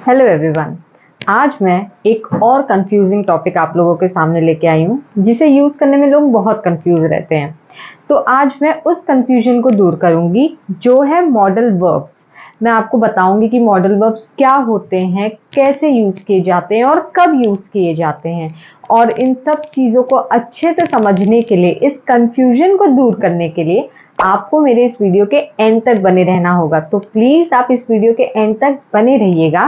Hello everyone. आज मैं एक और कंफ्यूजिंग टॉपिक आप लोगों के सामने लेके आई हूँ जिसे यूज़ करने में लोग बहुत कंफ्यूज रहते हैं। तो आज मैं उस कंफ्यूजन को दूर करूँगी जो है मॉडल वर्ब्स। मैं आपको बताऊंगी कि मॉडल वर्ब्स क्या होते हैं, कैसे यूज़ किए जाते हैं और कब यूज़ किए जाते हैं। और इन सब चीज़ों को अच्छे से समझने के लिए, इस कंफ्यूजन को दूर करने के लिए आपको मेरे इस वीडियो के एंड तक बने रहना होगा। तो प्लीज़ आप इस वीडियो के एंड तक बने रहिएगा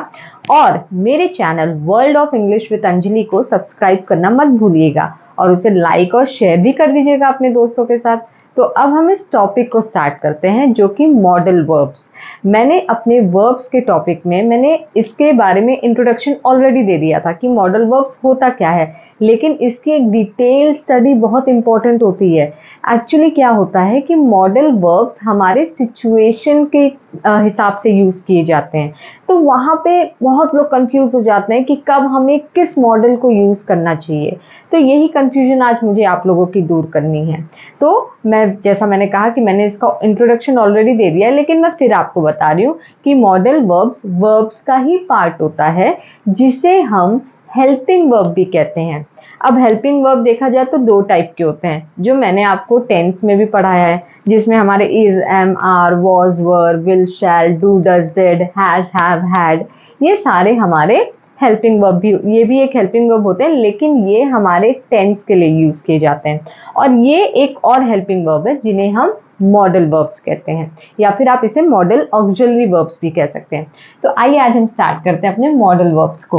और मेरे channel world of English with Anjali को सब्सक्राइब करना मत भूलिएगा और उसे लाइक और शेयर भी कर दीजिएगा अपने दोस्तों के साथ। तो अब हम इस टॉपिक को स्टार्ट करते हैं जो कि मॉडल वर्ब्स। मैंने अपने वर्ब्स के टॉपिक में मैंने इसके बारे में इंट्रोडक्शन ऑलरेडी दे दिया था कि मॉडल वर्ब्स होता क्या है, लेकिन इसकी एक डिटेल स्टडी बहुत इंपॉर्टेंट होती है। एक्चुअली क्या होता है कि मॉडल वर्ब्स हमारे सिचुएशन के हिसाब से यूज किए जाते हैं। तो वहाँ पे बहुत लोग कंफ्यूज हो जाते हैं कि कब हमें किस मॉडल को यूज करना चाहिए। तो यही कंफ्यूजन आज मुझे आप लोगों की दूर करनी है। तो जैसा मैंने कहा कि मैंने इसका इंट्रोडक्शन ऑलरेडी दे दिया है, लेकिन मैं फिर आपको बता रही हूँ कि मॉडल वर्ब्स का ही पार्ट होता है जिसे हम हेल्पिंग वर्ब भी कहते हैं। अब हेल्पिंग वर्ब देखा जाए तो दो टाइप के होते हैं जो मैंने आपको टेंस में भी पढ़ाया है, जिसमें हमारे is, am, are, was, were, will, shall, do, does, did, has, have, had, ये सारे हमारे हेल्पिंग वर्ब भी, ये भी एक हेल्पिंग वर्ब होते हैं, लेकिन ये हमारे टेंस के लिए यूज किए जाते हैं। और ये एक और हेल्पिंग वर्ब है जिन्हें हम मॉडल वर्ब्स कहते हैं, या फिर आप इसे मॉडल ऑक्सिलरी वर्ब्स भी कह सकते हैं। तो आइए आज हम स्टार्ट करते हैं अपने मॉडल वर्ब्स को।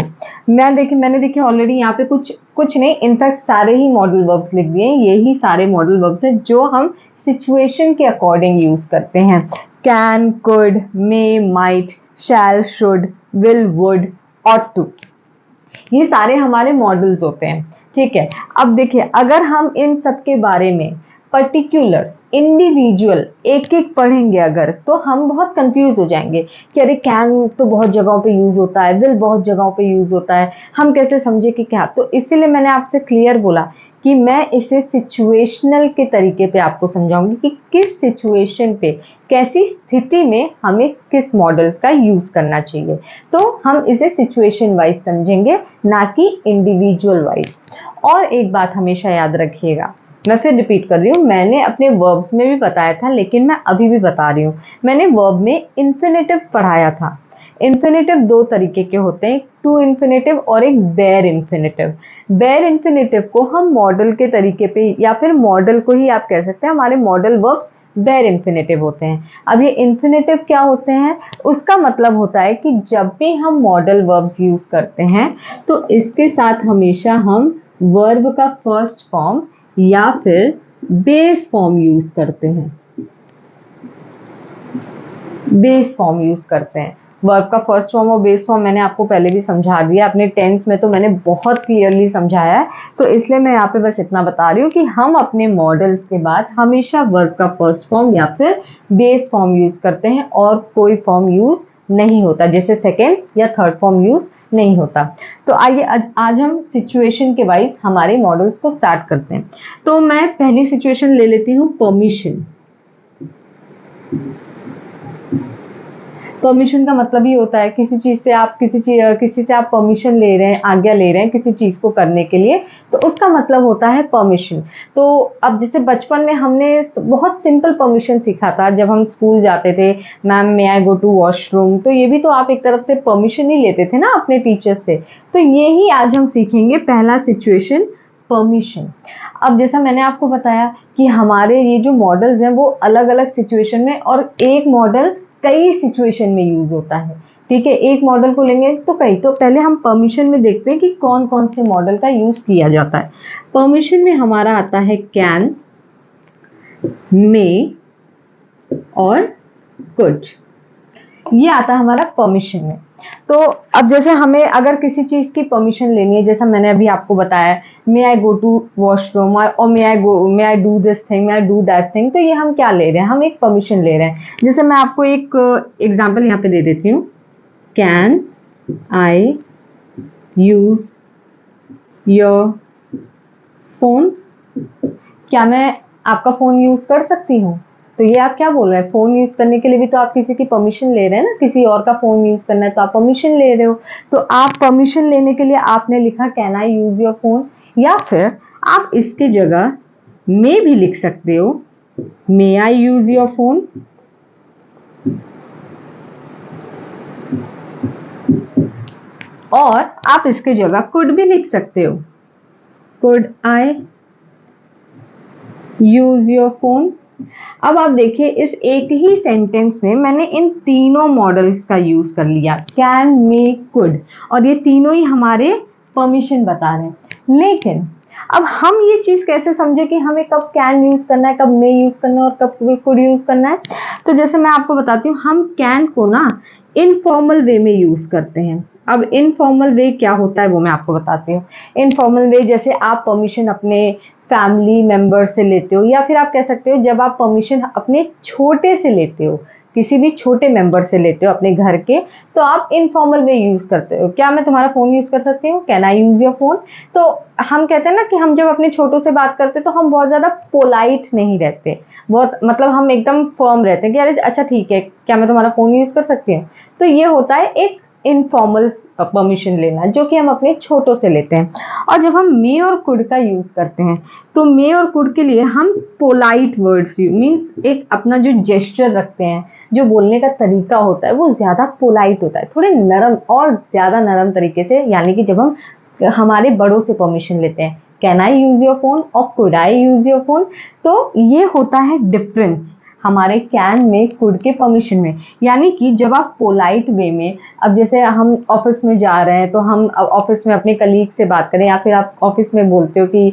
मैंने देखिए ऑलरेडी यहाँ पे कुछ नहीं, इनफैक्ट सारे ही मॉडल वर्ब्स लिख दिए हैं। यही सारे मॉडल वर्ब्स हैं जो हम सिचुएशन के अकॉर्डिंग यूज करते हैं। Can, could, may, might, shall, should, will, would, ought to, ये सारे हमारे मॉडल्स होते हैं। ठीक है, अब देखिए अगर हम इन सब के बारे में पर्टिकुलर इंडिविजुअल एक एक पढ़ेंगे अगर, तो हम बहुत कंफ्यूज हो जाएंगे कि अरे कैन तो बहुत जगहों पे यूज होता है, विल बहुत जगहों पे यूज होता है, हम कैसे समझे कि क्या। तो इसीलिए मैंने आपसे क्लियर बोला कि मैं इसे सिचुएशनल के तरीके पे आपको समझाऊंगी कि किस सिचुएशन पे, कैसी स्थिति में हमें किस मॉडल्स का यूज करना चाहिए। तो हम इसे सिचुएशन वाइज समझेंगे, ना कि इंडिविजुअल वाइज। और एक बात हमेशा याद रखिएगा, मैं फिर रिपीट कर रही हूँ, मैंने अपने वर्ब्स में भी बताया था लेकिन मैं अभी भी बता रही हूँ। मैंने वर्ब में इन्फिनेटिव पढ़ाया था। इन्फिनेटिव दो तरीके के होते हैं, टू इन्फिनेटिव और एक बेयर इन्फिनेटिव। बेयर इन्फिनेटिव को हम मॉडल के तरीके पे, या फिर मॉडल को ही आप कह सकते हैं, हमारे मॉडल वर्ब्स बेयर इन्फिनेटिव होते हैं। अब ये इन्फिनेटिव क्या होते हैं, उसका मतलब होता है कि जब भी हम मॉडल वर्ब्स यूज करते हैं तो इसके साथ हमेशा हम वर्ब का फर्स्ट फॉर्म या फिर बेस फॉर्म यूज करते हैं। बेस फॉर्म यूज करते हैं। वर्ब का फर्स्ट फॉर्म और बेस फॉर्म मैंने आपको पहले भी समझा दिया, अपने टेंस में तो मैंने बहुत क्लियरली समझाया है। तो इसलिए मैं यहाँ पे बस इतना बता रही हूँ कि हम अपने मॉडल्स के बाद हमेशा वर्ब का फर्स्ट फॉर्म या फिर बेस फॉर्म यूज करते हैं और कोई फॉर्म यूज नहीं होता, जैसे सेकेंड या थर्ड फॉर्म यूज नहीं होता। तो आइए आज हम सिचुएशन के वाइज हमारे मॉडल्स को स्टार्ट करते हैं। तो मैं पहली सिचुएशन ले लेती हूँ, परमिशन। परमिशन का मतलब ही होता है किसी चीज से आप किसी से आप परमिशन ले रहे हैं, आज्ञा ले रहे हैं किसी चीज को करने के लिए, तो उसका मतलब होता है परमिशन। तो अब जैसे बचपन में हमने बहुत सिंपल परमिशन सीखा था जब हम स्कूल जाते थे, ma'am may I go to washroom, तो ये भी तो आप एक तरफ से परमिशन ही लेते थे ना अपने टीचर से। तो यही आज हम सीखेंगे, पहला सिचुएशन परमिशन। अब जैसा मैंने आपको बताया कि हमारे ये जो मॉडल्स हैं वो अलग अलग सिचुएशन में, और एक मॉडल कई सिचुएशन में यूज होता है। ठीक है, एक मॉडल को लेंगे तो कई। तो पहले हम परमिशन में देखते हैं कि कौन कौन से मॉडल का यूज किया जाता है। परमिशन में हमारा आता है कैन, मे और कुड, ये आता है हमारा परमिशन में। तो अब जैसे हमें अगर किसी चीज की परमिशन लेनी है, जैसा मैंने अभी आपको बताया, मे आई गो टू वॉशरूम और may I do this thing, may I do that thing, तो ये हम क्या ले रहे हैं, हम एक परमिशन ले रहे हैं। जैसे मैं आपको एक एग्जांपल यहाँ पे दे देती हूँ, can I use your phone, क्या मैं आपका फोन यूज कर सकती हूँ? तो ये आप क्या बोल रहे हैं, फोन यूज करने के लिए भी तो आप किसी की परमिशन ले रहे हैं ना, किसी और का फोन यूज करना है तो आप परमिशन ले रहे हो। तो आप परमिशन लेने के लिए आपने लिखा can I use your phone, या फिर आप इसके जगह मे भी लिख सकते हो, मे आई यूज योर फोन। और आप इसके जगह कुड भी लिख सकते हो, could I use your phone. अब आप देखिए इस एक ही सेंटेंस में मैंने इन तीनों मॉडल्स का यूज कर लिया, कैन, मे, कुड, और ये तीनों ही हमारे परमिशन बता रहे हैं। लेकिन अब हम ये चीज कैसे समझे कि हमें कब कैन यूज करना है, कब मे यूज करना है और कब कुड यूज करना है। तो जैसे मैं आपको बताती हूँ, हम कैन को ना इनफॉर्मल वे में यूज करते हैं। अब इनफॉर्मल वे क्या होता है वो मैं आपको बताती हूँ। इनफॉर्मल वे जैसे आप परमिशन अपने फैमिली मेंबर से लेते हो, या फिर आप कह सकते हो जब आप परमिशन अपने छोटे से लेते हो, किसी भी छोटे मेंबर से लेते हो अपने घर के, तो आप इनफॉर्मल वे यूज करते हो। क्या मैं तुम्हारा फोन यूज कर सकती हूँ, can I use your phone. तो हम कहते हैं ना कि हम जब अपने छोटों से बात करते हैं तो हम बहुत ज्यादा पोलाइट नहीं रहते, बहुत मतलब हम एकदम फर्म रहते हैं कि अरे अच्छा ठीक है, क्या मैं तुम्हारा फोन यूज कर सकती हूँ। तो ये होता है एक इनफॉर्मल परमिशन लेना, जो कि हम अपने छोटों से लेते हैं। और जब हम मे और कुड का यूज करते हैं, तो मे और कुड के लिए हम पोलाइट वर्ड्स मीन्स एक अपना जो जेस्चर रखते हैं, जो बोलने का तरीका होता है वो ज्यादा पोलाइट होता है, थोड़े नरम और ज्यादा नरम तरीके से। यानी कि जब हम हमारे बड़ों से परमिशन लेते हैं, can I use your phone और could I use your phone, तो ये होता है डिफरेंस हमारे कैन में, कुड के परमिशन में। यानी कि जब आप पोलाइट वे में, अब जैसे हम ऑफिस में जा रहे हैं तो हम ऑफिस में अपने कलीग से बात करें, या फिर आप ऑफिस में बोलते हो कि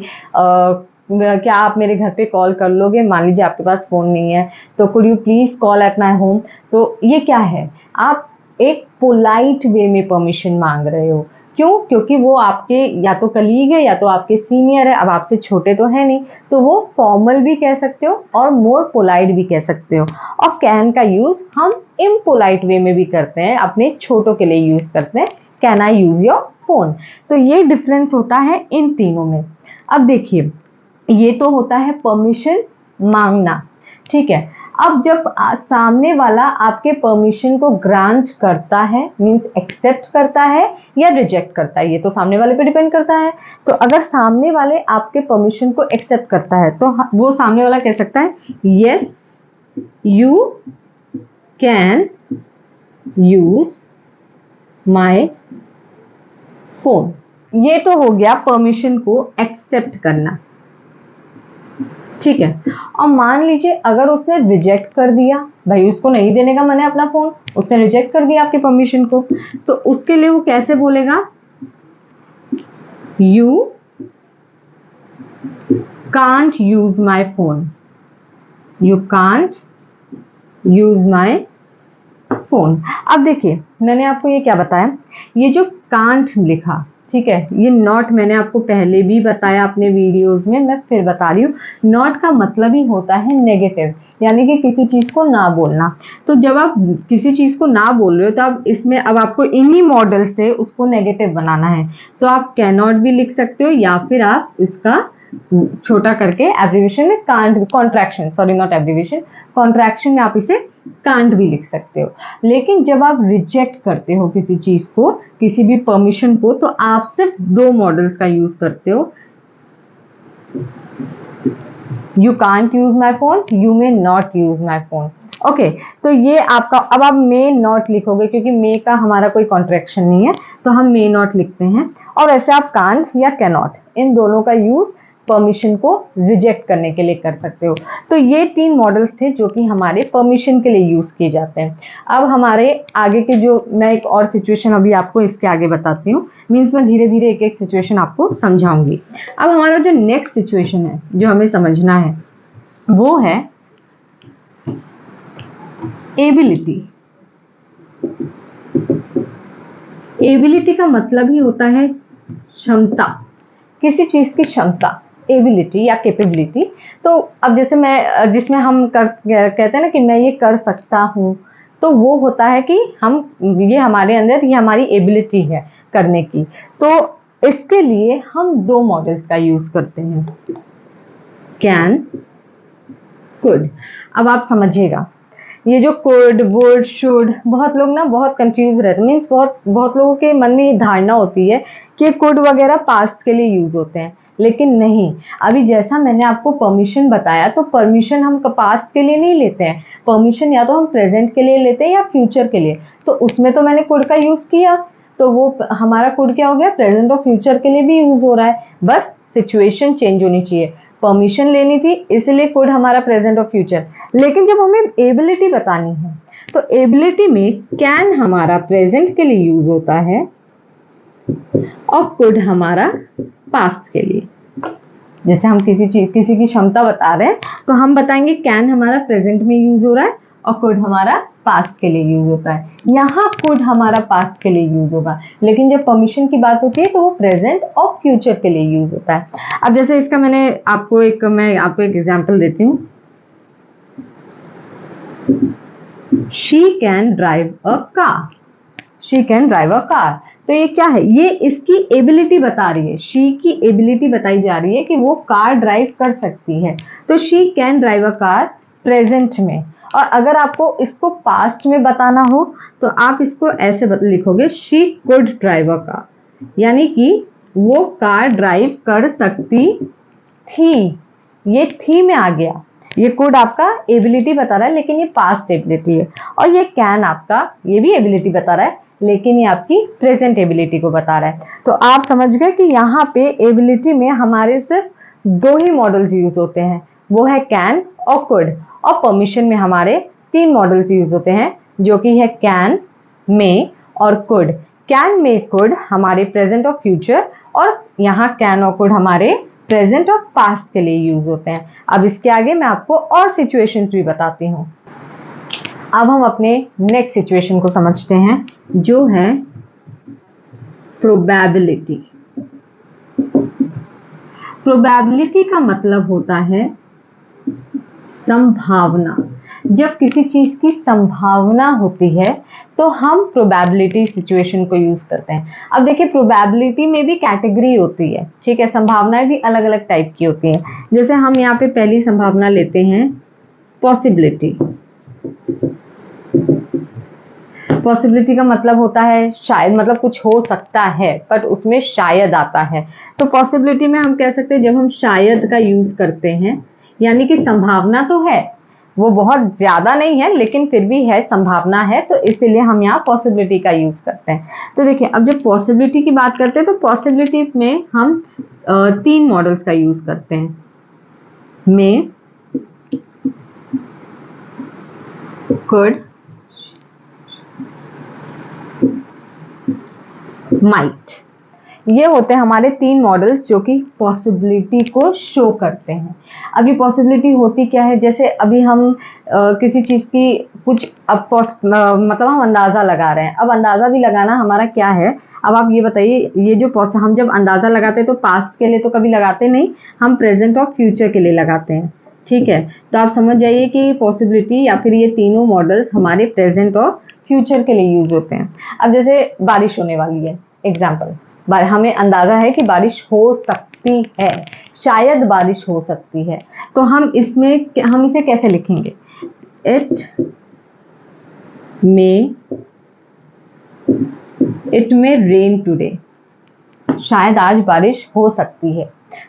क्या आप मेरे घर पे कॉल कर लोगे, मान लीजिए आपके पास फोन नहीं है, तो could you please call at my home. तो ये क्या है, आप एक पोलाइट वे में परमिशन मांग रहे हो। क्यों? क्योंकि वो आपके या तो कलीग है या तो आपके सीनियर है, अब आपसे छोटे तो है नहीं, तो वो फॉर्मल भी कह सकते हो और मोर पोलाइट भी कह सकते हो। और कैन का यूज हम इम्पोलाइट वे में भी करते हैं, अपने छोटों के लिए यूज करते हैं, can I use your phone. तो ये डिफरेंस होता है इन तीनों में। अब देखिए, ये तो होता है परमिशन मांगना, ठीक है। अब जब सामने वाला आपके परमिशन को ग्रांट करता है, मींस एक्सेप्ट करता है या रिजेक्ट करता है, ये तो सामने वाले पे डिपेंड करता है। तो अगर सामने वाले आपके परमिशन को एक्सेप्ट करता है तो वो सामने वाला कह सकता है yes you can use my phone. ये तो हो गया परमिशन को एक्सेप्ट करना, ठीक है। और मान लीजिए अगर उसने रिजेक्ट कर दिया, भाई उसको नहीं देने का मन है अपना फोन, उसने रिजेक्ट कर दिया आपके परमिशन को, तो उसके लिए वो कैसे बोलेगा, you can't use my phone, you can't use my phone. अब देखिए मैंने आपको ये क्या बताया, ये जो कांट लिखा, ठीक है, ये नॉट मैंने आपको पहले भी बताया अपने वीडियोस में, मैं फिर बता रही हूँ। नॉट का मतलब ही होता है नेगेटिव, यानी कि किसी चीज को ना बोलना। तो जब आप किसी चीज को ना बोल रहे हो तो अब इसमें अब आपको इन्हीं मॉडल से उसको नेगेटिव बनाना है, तो आप कैन नॉट भी लिख सकते हो, या फिर आप इसका छोटा करके एब्रीविएशन में can't, contraction, sorry not abbreviation, contraction में आप इसे कांट भी लिख सकते हो। लेकिन जब आप रिजेक्ट करते हो किसी चीज को, किसी भी परमिशन को, तो आप सिर्फ दो मॉडल्स का यूज करते हो, you can't use my phone, you may not use my phone. Okay, तो ये आपका, अब आप मे नॉट लिखोगे क्योंकि मे का हमारा कोई कॉन्ट्रैक्शन नहीं है, तो हम मे नॉट लिखते हैं। और ऐसे आप कांट या कैनॉट, इन दोनों का यूज परमिशन को रिजेक्ट करने के लिए कर सकते हो। तो ये तीन मॉडल्स थे जो कि हमारे परमिशन के लिए यूज किए जाते हैं। अब हमारे आगे के जो, मैं एक और सिचुएशन अभी आपको इसके आगे बताती हूँ, मीन्स मैं धीरे धीरे एक एक सिचुएशन आपको समझाऊंगी। अब हमारा जो नेक्स्ट सिचुएशन है जो हमें समझना है वो है एबिलिटी। एबिलिटी का मतलब ही होता है क्षमता, किसी चीज की क्षमता, एबिलिटी या कैपेबिलिटी। तो अब जैसे मैं, जिसमें हम कहते हैं ना कि मैं ये कर सकता हूँ, तो वो होता है कि हम, ये हमारे अंदर, ये हमारी एबिलिटी है करने की। तो इसके लिए हम दो मॉडल्स का यूज करते हैं, कैन कुड। अब आप समझिएगा, ये जो कुड, वुड, शुड, बहुत लोग ना बहुत कंफ्यूज रहते हैं, मीन्स बहुत लोगों के मन में ये धारणा होती है कि कुड वगैरह पास्ट के लिए यूज होते हैं, लेकिन नहीं। अभी जैसा मैंने आपको परमिशन बताया, तो परमिशन हम पास्ट के लिए नहीं लेते हैं, परमिशन या तो हम प्रेजेंट के लिए लेते हैं या फ्यूचर के लिए। तो उसमें तो मैंने कुड का यूज किया, तो वो हमारा कुड क्या हो गया, प्रेजेंट और फ्यूचर के लिए भी यूज हो रहा है, बस सिचुएशन चेंज होनी चाहिए। परमिशन लेनी थी इसलिए कुड हमारा प्रेजेंट और फ्यूचर। लेकिन जब हमें एबिलिटी बतानी है, तो एबिलिटी में कैन हमारा प्रेजेंट के लिए यूज होता है और कुड हमारा पास्ट के लिए। जैसे हम किसी की क्षमता बता रहे हैं, तो हम बताएंगे कैन हमारा प्रेजेंट में यूज हो रहा है और कुड हमारा पास्ट के लिए यूज होता है। यहाँ कुड हमारा पास्ट के लिए यूज होगा, लेकिन जब परमिशन की बात होती है तो वो प्रेजेंट और फ्यूचर के लिए यूज होता है। अब जैसे इसका मैं आपको एक एग्जांपल देती हूँ। She can drive a car, she can drive a car. तो ये क्या है, ये इसकी एबिलिटी बता रही है, शी की एबिलिटी बताई जा रही है कि वो कार ड्राइव कर सकती है। तो she can drive a car present में। और अगर आपको इसको पास्ट में बताना हो तो आप इसको ऐसे लिखोगे, she could drive a car, यानी कि वो कार ड्राइव कर सकती थी। ये थी में आ गया, ये कुड आपका एबिलिटी बता रहा है लेकिन ये पास्ट एबिलिटी है, और ये कैन आपका ये भी एबिलिटी बता रहा है लेकिन ये आपकी प्रेजेंट एबिलिटी को बता रहा है। तो आप समझ गए कि यहाँ पे एबिलिटी में हमारे सिर्फ दो ही मॉडल्स यूज होते हैं, वो है कैन और कुड। और परमिशन में हमारे 3 मॉडल्स यूज होते हैं, जो कि है कैन, मे और कुड। कैन, मे, कुड हमारे प्रेजेंट और फ्यूचर, और यहाँ कैन और कुड हमारे प्रेजेंट और पास्ट के लिए यूज होते हैं। अब इसके आगे मैं आपको और सिचुएशंस भी बताती हूँ। अब हम अपने नेक्स्ट सिचुएशन को समझते हैं, जो है प्रोबेबिलिटी। प्रोबेबिलिटी का मतलब होता है संभावना। जब किसी चीज की संभावना होती है तो हम प्रोबेबिलिटी सिचुएशन को यूज करते हैं। अब देखिए, प्रोबेबिलिटी में भी कैटेगरी होती है, ठीक है, संभावनाएं भी अलग अलग टाइप की होती हैं। जैसे हम यहाँ पे पहली संभावना लेते हैं पॉसिबिलिटी। पॉसिबिलिटी का मतलब होता है शायद, मतलब कुछ हो सकता है पर उसमें शायद आता है। तो पॉसिबिलिटी में हम कह सकते हैं जब हम शायद का यूज करते हैं, यानी कि संभावना तो है, वो बहुत ज्यादा नहीं है लेकिन फिर भी है, संभावना है, तो इसीलिए हम यहाँ पॉसिबिलिटी का यूज करते हैं। तो देखिए, अब जब पॉसिबिलिटी की बात करते हैं तो पॉसिबिलिटी में हम 3 मॉडल्स का यूज करते हैं, मे, कुड, माइट। ये होते हैं हमारे 3 मॉडल्स जो कि पॉसिबिलिटी को शो करते हैं। अभी पॉसिबिलिटी होती क्या है, जैसे अभी हम किसी चीज की कुछ मतलब हम अंदाजा लगा रहे हैं। अब अंदाजा भी लगाना हमारा क्या है, अब आप ये बताइए, ये जो हम जब अंदाजा लगाते हैं तो पास्ट के लिए तो कभी लगाते नहीं, हम प्रेजेंट और फ्यूचर के लिए लगाते हैं, ठीक है। तो आप समझ जाइए कि पॉसिबिलिटी या फिर ये तीनों मॉडल्स हमारे प्रेजेंट और फ्यूचर के लिए यूज होते हैं। अब जैसे बारिश होने वाली है, एग्जाम्पल, हमें अंदाजा है कि बारिश हो सकती है, शायद बारिश हो सकती है, तो हम इसे कैसे लिखेंगे, इट मे रेन टुडे, शायद आज बारिश हो सकती है।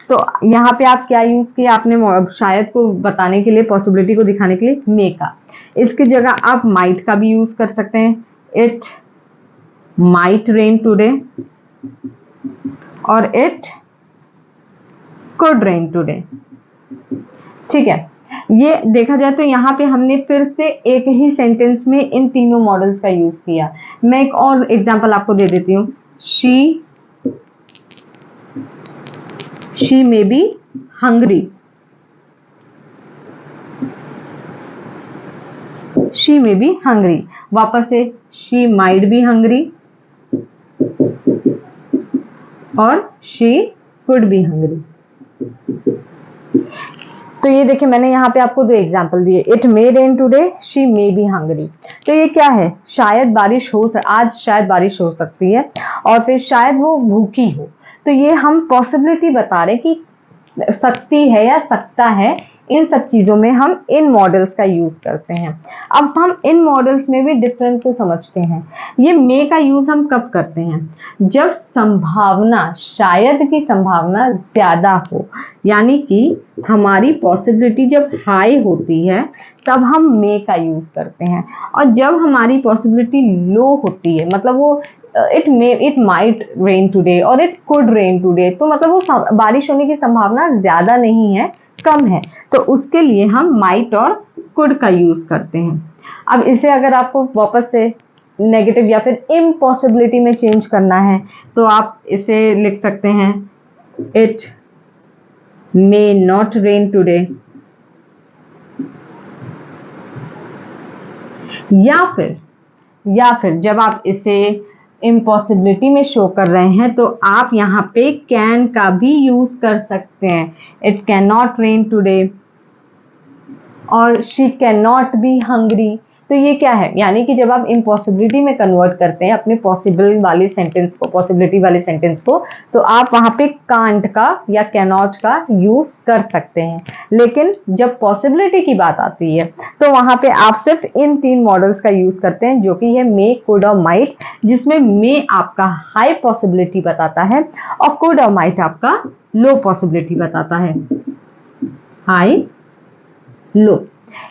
तो यहाँ पे आप क्या यूज किया आपने, शायद को बताने के लिए, पॉसिबिलिटी को दिखाने के लिए मे का। इसकी जगह आप माइट का भी यूज कर सकते हैं, इट माइट रेन टुडे और इट कुड रेन टुडे, ठीक है। ये देखा जाए तो यहाँ पे हमने फिर से एक ही सेंटेंस में इन तीनों मॉडल्स का यूज किया। मैं एक और एग्जांपल आपको दे देती हूँ, she may be hungry, she may be hungry. वापस से, शी माइट बी हंग्री और शी कुड बी हंग्री। तो ये देखिए, मैंने यहाँ पे आपको 2 एग्जाम्पल दिए, it may rain today, she may be hungry. तो ये क्या है, शायद बारिश आज शायद बारिश हो सकती है, और फिर शायद वो भूखी हो। तो ये हम पॉसिबिलिटी बता रहे कि सकती है या सकता है, इन सब चीजों में हम इन मॉडल्स का यूज करते हैं। अब हम इन मॉडल्स में भी डिफरेंस को समझते हैं। ये मे का यूज हम कब करते हैं? जब संभावना, शायद की संभावना ज्यादा हो, यानी कि हमारी पॉसिबिलिटी जब हाई होती है तब हम मे का यूज करते हैं। और जब हमारी पॉसिबिलिटी लो होती है, मतलब वो इट माइट रेन टुडे और इट कुड रेन टुडे, तो मतलब वो बारिश होने की संभावना ज्यादा नहीं है, कम है, तो उसके लिए हम माइट और कुड का यूज करते हैं। अब इसे अगर आपको वापस से नेगेटिव या फिर इम्पॉसिबिलिटी में चेंज करना है तो आप इसे लिख सकते हैं it may not rain today, या फिर जब आप इसे इम्पॉसिबिलिटी में शो कर रहे हैं तो आप यहाँ पे कैन का भी यूज कर सकते हैं। It can not rain today और she can not be hungry. तो ये क्या है, यानी कि जब आप इम्पॉसिबिलिटी में कन्वर्ट करते हैं अपने पॉसिबल वाले सेंटेंस को, पॉसिबिलिटी वाले सेंटेंस को, तो आप वहां पे कांट का या कैनॉट का यूज कर सकते हैं। लेकिन जब पॉसिबिलिटी की बात आती है तो वहां पे आप सिर्फ इन 3 मॉडल्स का यूज करते हैं, जो कि है मे, कुड और माइट, जिसमें मे आपका हाई पॉसिबिलिटी बताता है और कुड और माइट आपका लो पॉसिबिलिटी बताता है, हाई लो।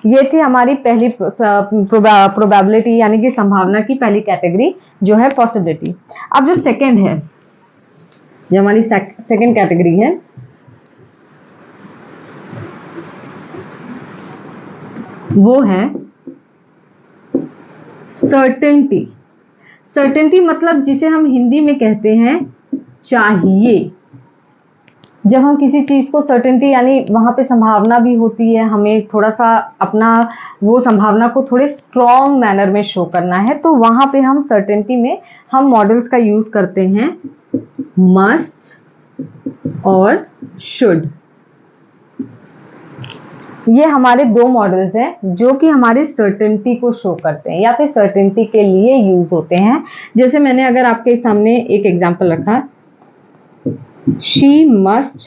ये थी हमारी पहली प्रोबेबिलिटी यानी कि संभावना की पहली कैटेगरी, जो है पॉसिबिलिटी। अब जो सेकंड है, जो हमारी सेकंड कैटेगरी है, वो है सर्टेनिटी। सर्टेनिटी मतलब जिसे हम हिंदी में कहते हैं चाहिए। जब हम किसी चीज को सर्टेनिटी, यानी वहां पे संभावना भी होती है, हमें थोड़ा सा अपना वो संभावना को थोड़े स्ट्रॉन्ग मैनर में शो करना है, तो वहां पे हम सर्टेनिटी में हम मॉडल्स का यूज करते हैं मस्ट और शुड। ये हमारे 2 मॉडल्स हैं जो कि हमारे सर्टेनिटी को शो करते हैं या फिर सर्टेनिटी के लिए यूज होते हैं। जैसे मैंने अगर आपके सामने एक एग्जांपल रखा, she must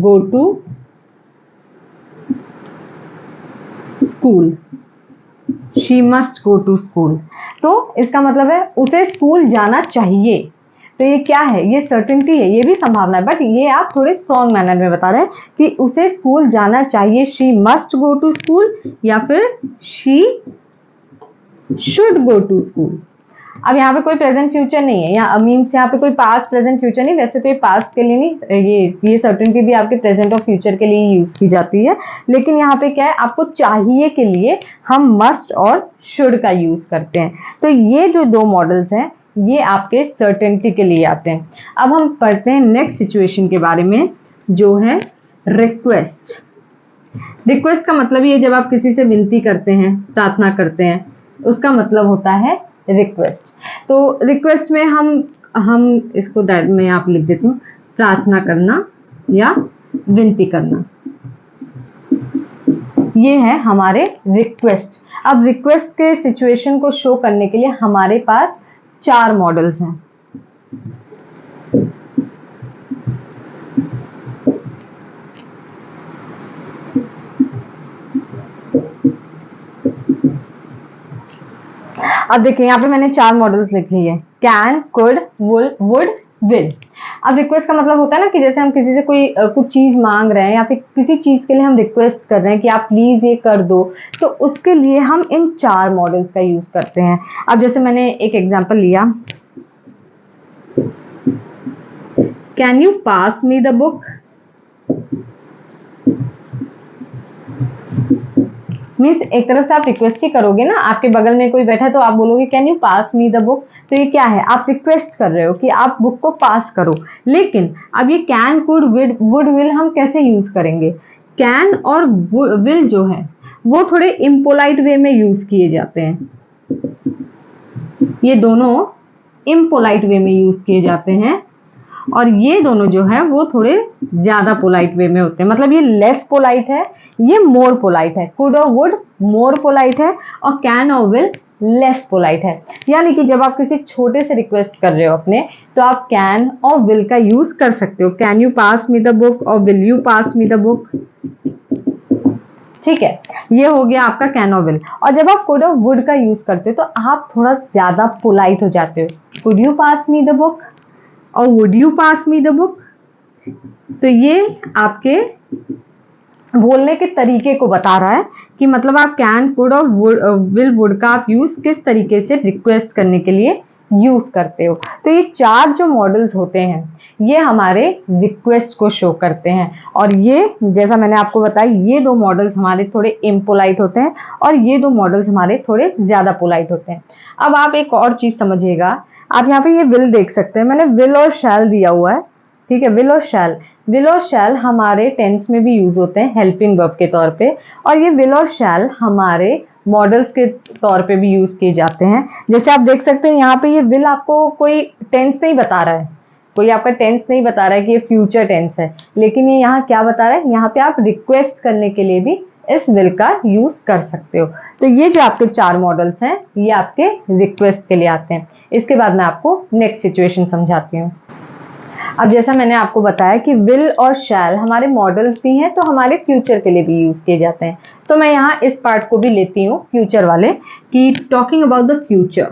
go to school, she must go to school, तो इसका मतलब है उसे स्कूल जाना चाहिए। तो ये क्या है, ये सर्टेनिटी है, ये भी संभावना है, बट ये आप थोड़े स्ट्रॉन्ग मैनर में बता रहे हैं कि उसे स्कूल जाना चाहिए, she must go to school या फिर she should go to school। अब यहाँ पे कोई प्रेजेंट फ्यूचर नहीं है, या मीन्स यहाँ पे कोई पास्ट प्रेजेंट फ्यूचर नहीं, वैसे तो ये पास्ट के लिए नहीं, ये सर्टेनिटी भी आपके प्रेजेंट और फ्यूचर के लिए यूज की जाती है, लेकिन यहाँ पे क्या है, आपको चाहिए के लिए हम मस्ट और शुड का यूज करते हैं। तो ये जो 2 मॉडल्स हैं ये आपके सर्टेनिटी के लिए आते हैं। अब हम पढ़ते हैं नेक्स्ट सिचुएशन के बारे में, जो है रिक्वेस्ट। रिक्वेस्ट का मतलब ये जब आप किसी से विनती करते हैं, प्रार्थना करते हैं, उसका मतलब होता है रिक्वेस्ट। तो रिक्वेस्ट में हम इसको मैं यहाँ पे लिख देती हूँ, प्रार्थना करना या विनती करना, ये है हमारे रिक्वेस्ट। अब रिक्वेस्ट के सिचुएशन को शो करने के लिए हमारे पास 4 मॉडल्स हैं। अब देखिए यहाँ पे मैंने 4 मॉडल्स लिख लिए, कैन, कुड, वुड, विल। अब रिक्वेस्ट का मतलब होता है ना कि जैसे हम किसी से कोई कुछ चीज मांग रहे हैं या फिर किसी चीज के लिए हम रिक्वेस्ट कर रहे हैं कि आप प्लीज ये कर दो, तो उसके लिए हम इन 4 मॉडल्स का यूज करते हैं। अब जैसे मैंने एक एग्जांपल लिया, can you pass me the book, means एक तरफ से आप रिक्वेस्ट ही करोगे ना, आपके बगल में कोई बैठा है तो आप बोलोगे can you pass me the book, तो ये क्या है, आप रिक्वेस्ट कर रहे हो कि आप बुक को पास करो। लेकिन अब ये कैन, कुड, वुड, विल हम कैसे यूज करेंगे? कैन और विल जो है वो थोड़े इम्पोलाइट वे में यूज किए जाते हैं, ये दोनों इम्पोलाइट वे में यूज किए जाते हैं, और ये दोनों जो है वो थोड़े ज्यादा पोलाइट वे में होते हैं। मतलब ये लेस पोलाइट है, ये मोर पोलाइट है। कुड और वुड मोर पोलाइट है और कैन और विल लेस पोलाइट है। यानी कि जब आप किसी छोटे से रिक्वेस्ट कर रहे हो अपने, तो आप कैन और विल का यूज कर सकते हो, can you pass me the book और will you pass me the book. ठीक है, ये हो गया आपका कैन और विल। और जब आप कुड और वुड का यूज करते हो तो आप थोड़ा ज्यादा पोलाइट हो जाते हो। Could you pass me the book और would you pass me the book. तो ये आपके बोलने के तरीके को बता रहा है कि मतलब आप कैन, कुड और विल, वुड का आप यूज किस तरीके से रिक्वेस्ट करने के लिए यूज करते हो। तो ये चार जो मॉडल्स होते हैं ये हमारे रिक्वेस्ट को शो करते हैं। और ये जैसा मैंने आपको बताया, ये दो मॉडल्स हमारे थोड़े इम्पोलाइट होते हैं और ये दो मॉडल्स हमारे थोड़े ज्यादा पोलाइट होते हैं। अब आप एक और चीज समझिएगा, आप यहाँ पे ये विल देख सकते हैं, मैंने विल और शैल दिया हुआ है। ठीक है, विल और शैल, विल और शैल हमारे टेंस में भी यूज होते हैं हेल्पिंग वर्ब के तौर पे, और ये विल और शैल हमारे मॉडल्स के तौर पे भी यूज किए जाते हैं। जैसे आप देख सकते हैं यहाँ पे ये विल आपको कोई टेंस नहीं बता रहा है, कोई आपका टेंस नहीं बता रहा है कि ये फ्यूचर टेंस है, लेकिन ये यहाँ क्या बता रहा है, यहाँ पे आप रिक्वेस्ट करने के लिए भी इस विल का यूज कर सकते हो। तो ये जो आपके चार मॉडल्स हैं ये आपके रिक्वेस्ट के लिए आते हैं। इसके बाद मैं आपको नेक्स्ट सिचुएशन समझाती हूँ। अब जैसा मैंने आपको बताया कि विल और शैल हमारे मॉडल्स भी हैं तो हमारे फ्यूचर के लिए भी यूज किए जाते हैं। तो मैं यहाँ इस पार्ट को भी लेती हूँ फ्यूचर वाले, कि टॉकिंग अबाउट द फ्यूचर,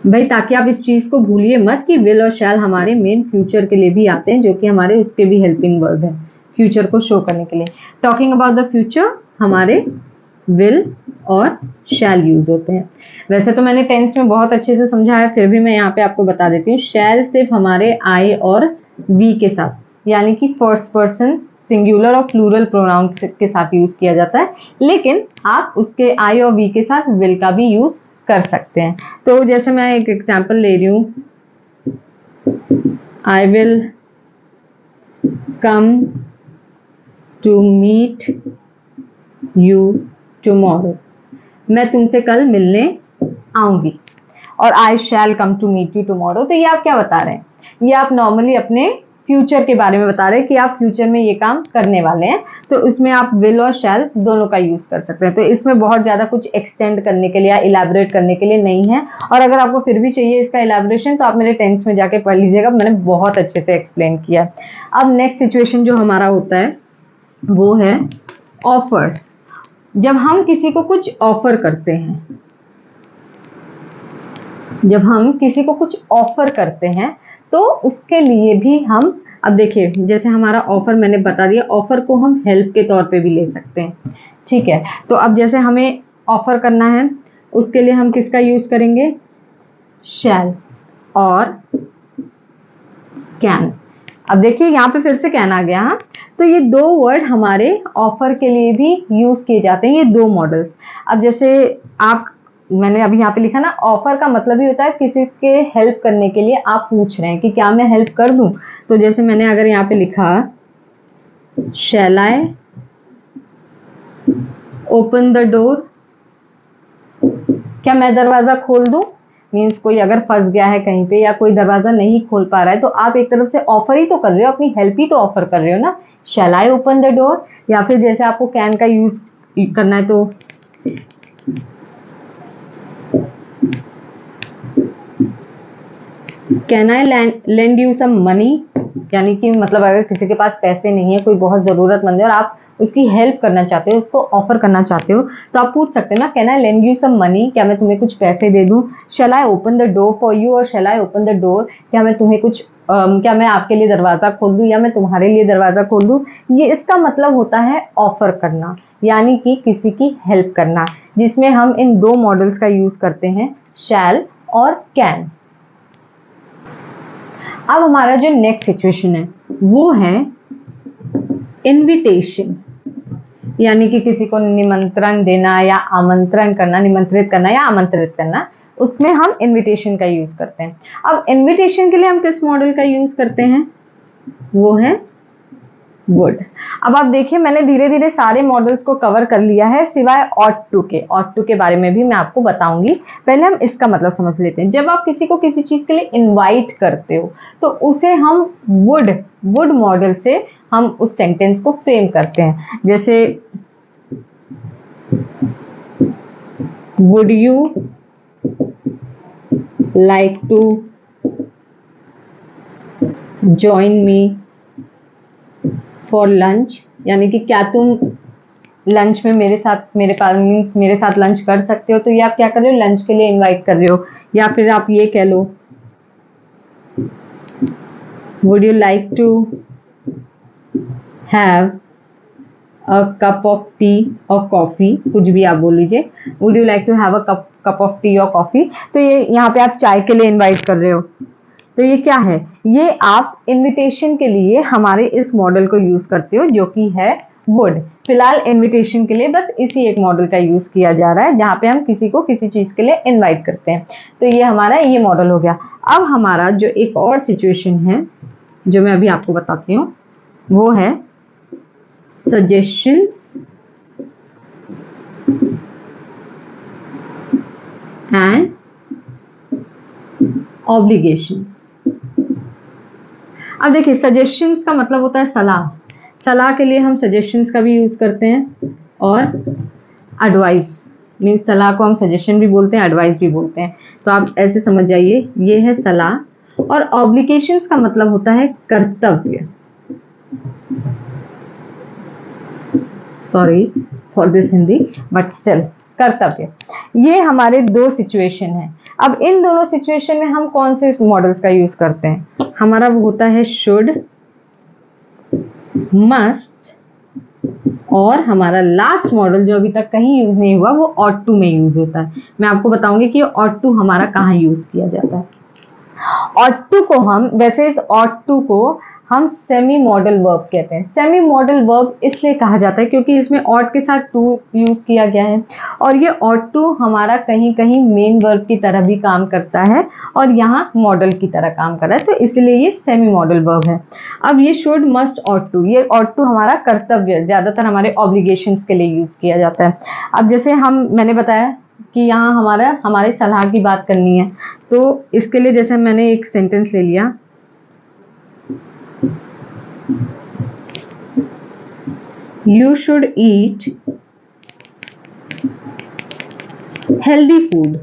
भाई ताकि आप इस चीज को भूलिए मत कि विल और शैल हमारे मेन फ्यूचर के लिए भी आते हैं, जो कि हमारे उसके भी हेल्पिंग वर्ब है फ्यूचर को शो करने के लिए। टॉकिंग अबाउट द फ्यूचर हमारे विल और शैल यूज होते हैं। वैसे तो मैंने टेंस में बहुत अच्छे से समझाया, फिर भी मैं यहाँ पे आपको बता देती हूँ। शैल सिर्फ हमारे आई और वी के साथ, यानी कि फर्स्ट पर्सन सिंगुलर और प्लूरल प्रोनाउन के साथ यूज किया जाता है, लेकिन आप उसके आई और वी के साथ विल का भी यूज कर सकते हैं। तो जैसे मैं एक एग्जांपल ले रही हूँ, I will come to meet you tomorrow, मैं तुमसे कल मिलने आऊंगी। और I shall come to meet you tomorrow, तो ये आप क्या बता रहे हैं, ये आप नॉर्मली अपने फ्यूचर के बारे में बता रहे हैं कि आप फ्यूचर में ये काम करने वाले हैं। तो इसमें आप विल और शैल दोनों का यूज कर सकते हैं। तो इसमें बहुत ज्यादा कुछ एक्सटेंड करने के लिए या इलेबोरेट करने के लिए नहीं है। और अगर आपको फिर भी चाहिए इसका इलेबोरेशन तो आप मेरे टेंस में जाके पढ़ लीजिएगा, मैंने बहुत अच्छे से एक्सप्लेन किया। अब नेक्स्ट सिचुएशन जो हमारा होता है वो है ऑफर। जब हम किसी को कुछ ऑफर करते हैं, जब हम किसी को कुछ ऑफर करते हैं तो उसके लिए भी हम, अब देखिए जैसे हमारा ऑफर मैंने बता दिया, ऑफर को हम हेल्प के तौर पे भी ले सकते हैं। ठीक है, तो अब जैसे हमें ऑफर करना है उसके लिए हम किसका यूज करेंगे, शैल और कैन। अब देखिए यहाँ पे फिर से कैन आ गया। हाँ, तो ये दो वर्ड हमारे ऑफर के लिए भी यूज किए जाते हैं, ये दो मॉडल्स। अब जैसे आप, मैंने अभी यहाँ पे लिखा ना, ऑफर का मतलब ही होता है किसी के हेल्प करने के लिए आप पूछ रहे हैं कि क्या मैं हेल्प कर दूं। तो जैसे मैंने अगर यहाँ पे लिखा शैल आई ओपन द डोर, क्या मैं दरवाजा खोल दूं, मीन्स कोई अगर फंस गया है कहीं पे या कोई दरवाजा नहीं खोल पा रहा है तो आप एक तरफ से ऑफर ही तो कर रहे हो, अपनी हेल्प ही तो ऑफर कर रहे हो ना, शैल आई ओपन द डोर। या फिर जैसे आपको कैन का यूज करना है तो can I lend you some money, यानी कि मतलब अगर किसी के पास पैसे नहीं है, कोई बहुत जरूरतमंद है और आप उसकी हेल्प करना चाहते हो, उसको ऑफर करना चाहते हो, तो आप पूछ सकते हो ना, can I lend you some money, क्या मैं तुम्हें कुछ पैसे दे दूं। Shall I open the door for you और shall I open the door, क्या मैं तुम्हें कुछ क्या मैं आपके लिए दरवाजा खोल दूं या मैं तुम्हारे लिए दरवाजा खोल दूं। ये इसका मतलब होता है ऑफर करना, यानी कि किसी की हेल्प करना, जिसमें हम इन दो मॉडल्स का यूज करते हैं, शैल और कैन। अब हमारा जो नेक्स्ट सिचुएशन है वो है इनविटेशन, यानी कि किसी को निमंत्रण देना या आमंत्रण करना, निमंत्रित करना या आमंत्रित करना, उसमें हम इनविटेशन का यूज करते हैं। अब इनविटेशन के लिए हम किस मॉडल का यूज करते हैं, वो है वुड। अब आप देखिए मैंने धीरे धीरे सारे मॉडल्स को कवर कर लिया है सिवाय ऑट टू के। ऑट टू के बारे में भी मैं आपको बताऊंगी, पहले हम इसका मतलब समझ लेते हैं। जब आप किसी को किसी चीज के लिए इनवाइट करते हो तो उसे हम वुड मॉडल से हम उस सेंटेंस को फ्रेम करते हैं। जैसे would you like to join me for lunch, यानी कि क्या तुम लंच में मेरे पास मीन्स मेरे साथ लंच कर सकते हो, तो ये आप क्या कर रहे हो, लंच के लिए इनवाइट कर रहे हो। या फिर आप ये कह लो, would you like to have a cup of tea और कॉफी, कुछ भी आप बोल लीजिए, would you like to have a cup of tea और कॉफी। तो ये यहाँ पे आप चाय के लिए इनवाइट कर रहे हो। तो ये क्या है, ये आप इनविटेशन के लिए हमारे इस मॉडल को यूज करते हो जो कि है वुड। फिलहाल इनविटेशन के लिए बस इसी एक मॉडल का यूज किया जा रहा है जहां पे हम किसी को किसी चीज के लिए इनवाइट करते हैं। तो ये हमारा ये मॉडल हो गया। अब हमारा जो एक और सिचुएशन है जो मैं अभी आपको बताती हूँ वो है सजेशंस एंड ऑब्लिगेशंस। अब देखिए, सजेशंस का मतलब होता है सलाह। सलाह के लिए हम सजेशंस का भी यूज करते हैं और एडवाइस मीन्स सलाह को हम सजेशन भी बोलते हैं, एडवाइस भी बोलते हैं। तो आप ऐसे समझ जाइए, ये है सलाह। और ऑब्लिगेशंस का मतलब होता है कर्तव्य। Sorry for this Hindi, but still कर्तव्य। ये हमारे दो सिचुएशन हैं। अब इन दोनों सिचुएशन में हम कौन से मॉडल्स का यूज करते हैं? हमारा वो होता है शुड, मस्ट, और हमारा लास्ट मॉडल जो अभी तक कहीं यूज नहीं हुआ वो ऑट टू में यूज होता है। मैं आपको बताऊंगी कि ऑट टू हमारा कहाँ यूज किया जाता है। ऑट टू को हम वैसे इस ऑट टू को हम सेमी मॉडल वर्ब कहते हैं। सेमी मॉडल वर्ब इसलिए कहा जाता है क्योंकि इसमें ऑट के साथ टू यूज किया गया है और ये ऑट टू हमारा कहीं कहीं मेन वर्ब की तरह भी काम करता है और यहाँ मॉडल की तरह काम कर रहा है, तो इसलिए ये सेमी मॉडल वर्ब है। अब ये शुड, मस्ट, ऑट टू, ये ऑट टू हमारा कर्तव्य ज्यादातर हमारे ऑब्लिगेशंस के लिए यूज किया जाता है। अब जैसे मैंने बताया कि यहाँ हमारे सलाह की बात करनी है, तो इसके लिए जैसे मैंने एक सेंटेंस ले लिया, you should eat healthy food.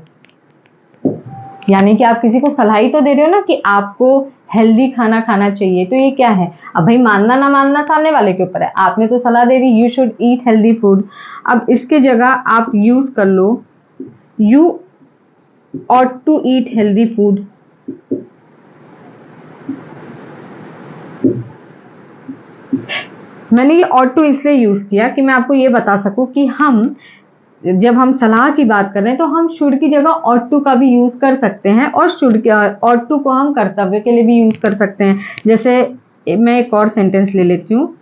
यानी कि आप किसी को सलाह ही तो दे रहे हो ना कि आपको हेल्दी खाना खाना चाहिए। तो ये क्या है, अब भाई मानना ना मानना सामने वाले के ऊपर है। आपने तो सलाह दे दी, you should eat healthy food. अब इसके जगह आप यूज कर लो you ought to eat healthy food। मैंने ये ought to इसलिए यूज किया कि मैं आपको ये बता सकूं कि जब हम सलाह की बात कर रहे हैं तो हम शुड की जगह ought to का भी यूज कर सकते हैं और ought to को हम कर्तव्य के लिए भी यूज कर सकते हैं। जैसे मैं एक और सेंटेंस ले लेती हूँ,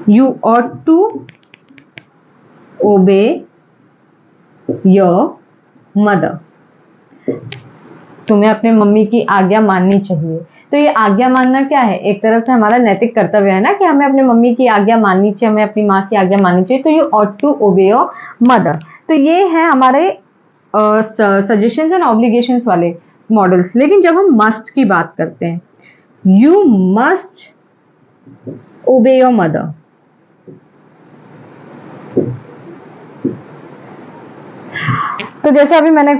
you ought to obey your mother. तुम्हें अपने मम्मी की आज्ञा माननी चाहिए। तो ये आज्ञा मानना क्या है, एक तरफ से हमारा नैतिक कर्तव्य है ना कि हमें अपने मम्मी की आज्ञा माननी चाहिए, हमें अपनी माँ की आज्ञा माननी चाहिए। तो you ought to obey your mother. तो ये है हमारे सजेशंस एंड ऑब्लिगेशंस वाले मॉडल्स। लेकिन जब हम मस्ट की बात करते हैं, you must obey your mother, तो जैसे अभी मैंने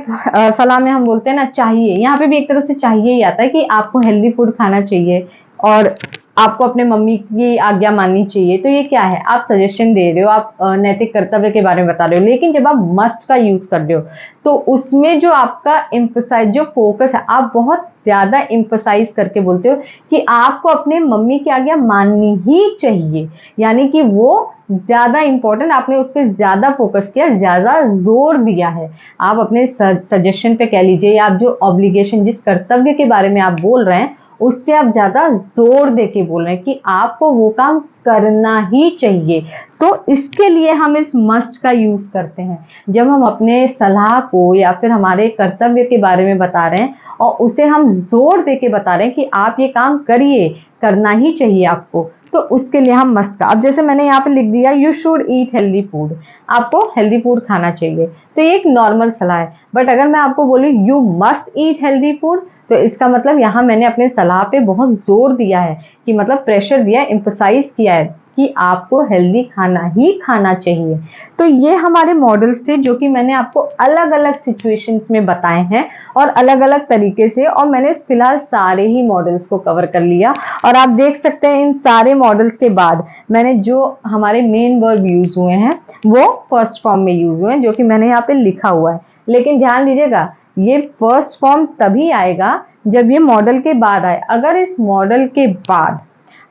सलाह में हम बोलते हैं ना चाहिए, यहाँ पे भी एक तरफ से चाहिए ही आता है कि आपको हेल्दी फूड खाना चाहिए और आपको अपने मम्मी की आज्ञा माननी चाहिए। तो ये क्या है, आप सजेशन दे रहे हो, आप नैतिक कर्तव्य के बारे में बता रहे हो। लेकिन जब आप मस्ट का यूज कर रहे हो तो उसमें जो आपका एम्फसाइज, जो फोकस है, आप बहुत ज्यादा एम्फसाइज करके बोलते हो कि आपको अपने मम्मी की आज्ञा माननी ही चाहिए। यानी कि वो ज्यादा इंपॉर्टेंट, आपने उस पर ज्यादा फोकस किया, ज्यादा जोर दिया है। आप अपने सजेशन पे कह लीजिए या आप जो ऑब्लिगेशन, जिस कर्तव्य के बारे में आप बोल रहे हैं उस पर आप ज्यादा जोर देके बोल रहे हैं कि आपको वो काम करना ही चाहिए। तो इसके लिए हम इस मस्ट का यूज करते हैं जब हम अपने सलाह को या फिर हमारे कर्तव्य के बारे में बता रहे हैं और उसे हम जोर देके बता रहे हैं कि आप ये काम करिए, करना ही चाहिए आपको। तो उसके लिए हम मस्ट का, अब जैसे मैंने यहाँ पे लिख दिया you should eat healthy food, आपको हेल्दी फूड खाना चाहिए, तो ये एक नॉर्मल सलाह है। बट अगर मैं आपको बोलूँ you must eat healthy food, तो इसका मतलब यहाँ मैंने अपने सलाह पे बहुत जोर दिया है कि मतलब प्रेशर दिया है, एम्फसाइज किया है कि आपको हेल्दी खाना ही खाना चाहिए। तो ये हमारे मॉडल्स थे जो कि मैंने आपको अलग अलग सिचुएशंस में बताए हैं और अलग अलग तरीके से, और मैंने फिलहाल सारे ही मॉडल्स को कवर कर लिया। और आप देख सकते हैं इन सारे मॉडल्स के बाद मैंने जो हमारे मेन वर्ब यूज हुए हैं वो फर्स्ट फॉर्म में यूज हुए हैं, जो कि मैंने यहाँ पे लिखा हुआ है। लेकिन ध्यान दीजिएगा, ये फर्स्ट फॉर्म तभी आएगा जब ये मॉडल के बाद आए। अगर इस मॉडल के बाद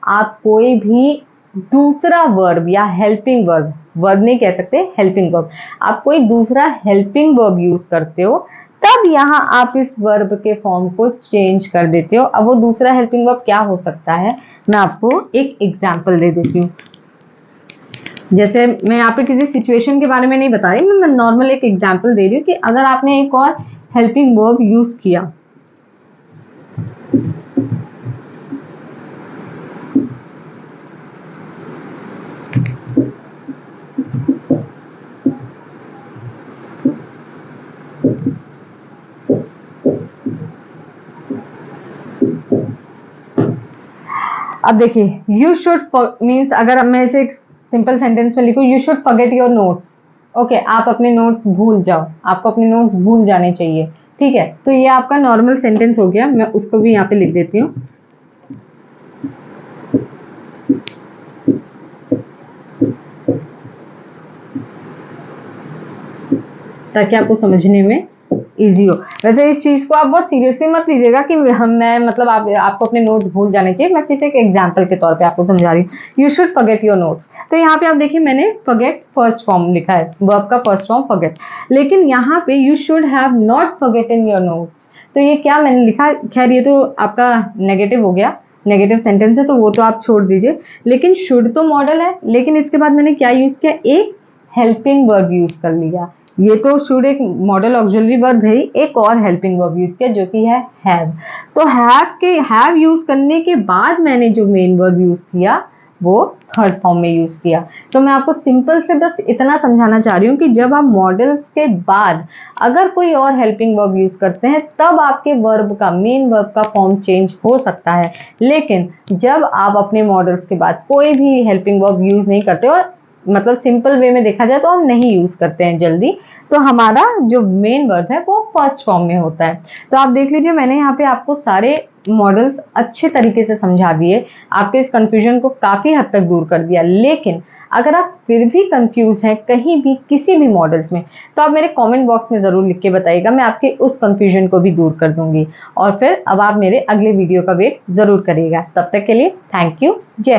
आप कोई भी दूसरा वर्ब या हेल्पिंग वर्ब, वर्ब नहीं कह सकते, हेल्पिंग वर्ब, आप कोई दूसरा हेल्पिंग वर्ब यूज करते हो, तब यहाँ आप इस वर्ब के फॉर्म को चेंज कर देते हो। अब वो दूसरा हेल्पिंग वर्ब क्या हो सकता है, मैं आपको एक एग्जांपल दे देती हूँ। जैसे मैं यहाँ पे किसी सिचुएशन के बारे में नहीं बता रही, मैं नॉर्मल एक एग्जांपल दे रही हूँ कि अगर आपने एक और हेल्पिंग वर्ब यूज किया, अब देखिए यू शुड मीन्स, अगर मैं इसे एक सिंपल सेंटेंस में लिखूं, you should forget your notes. Okay, आप अपने नोट्स भूल जाओ, आपको अपने नोट्स भूल जाने चाहिए। ठीक है, तो ये आपका नॉर्मल सेंटेंस हो गया। मैं उसको भी यहाँ पे लिख देती हूँ ताकि आपको समझने में इजी हो। वैसे इस चीज को आप बहुत सीरियसली मत लीजिएगा कि मैं मतलब आपको अपने नोट्स भूल जाने चाहिए। मैं सिर्फ एक एग्जांपल के तौर पे आपको समझा रही हूँ। You should forget your notes. तो यहाँ पे आप देखिए मैंने फॉरगेट फर्स्ट फॉर्म लिखा है, वर्ब का फर्स्ट फॉर्म फॉरगेट, लेकिन यहाँ पे you should have not forgotten your notes. तो ये क्या मैंने लिखा, खैर ये तो आपका नेगेटिव हो गया, नेगेटिव सेंटेंस है तो वो तो आप छोड़ दीजिए। लेकिन शुड तो मॉडल है, लेकिन इसके बाद मैंने क्या यूज किया, एक हेल्पिंग वर्ब यूज कर लिया। ये तो शुड एक मॉडल ऑक्सिलरी वर्ब है, एक और हेल्पिंग वर्ब यूज किया जो कि है हैव। तो हैव यूज करने के बाद मैंने जो मेन वर्ब यूज किया वो थर्ड फॉर्म में यूज किया। तो मैं आपको सिंपल से बस इतना समझाना चाह रही हूँ कि जब आप मॉडल्स के बाद अगर कोई और हेल्पिंग वर्ब यूज करते हैं तब आपके वर्ब का, मेन वर्ब का फॉर्म चेंज हो सकता है। लेकिन जब आप अपने मॉडल्स के बाद कोई भी हेल्पिंग वर्ब यूज नहीं करते, और मतलब सिंपल वे में देखा जाए तो हम नहीं यूज करते हैं जल्दी, तो हमारा जो मेन वर्ब है वो फर्स्ट फॉर्म में होता है। तो आप देख लीजिए मैंने यहाँ पे आपको सारे मॉडल्स अच्छे तरीके से समझा दिए, आपके इस कंफ्यूजन को काफी हद तक दूर कर दिया। लेकिन अगर आप फिर भी कंफ्यूज हैं कहीं भी किसी भी मॉडल्स में, तो आप मेरे कमेंट बॉक्स में जरूर लिख के बताइएगा, मैं आपके उस कंफ्यूजन को भी दूर कर दूंगी। और फिर अब आप मेरे अगले वीडियो का वेट जरूर करिएगा। तब तक के लिए थैंक यू, जय।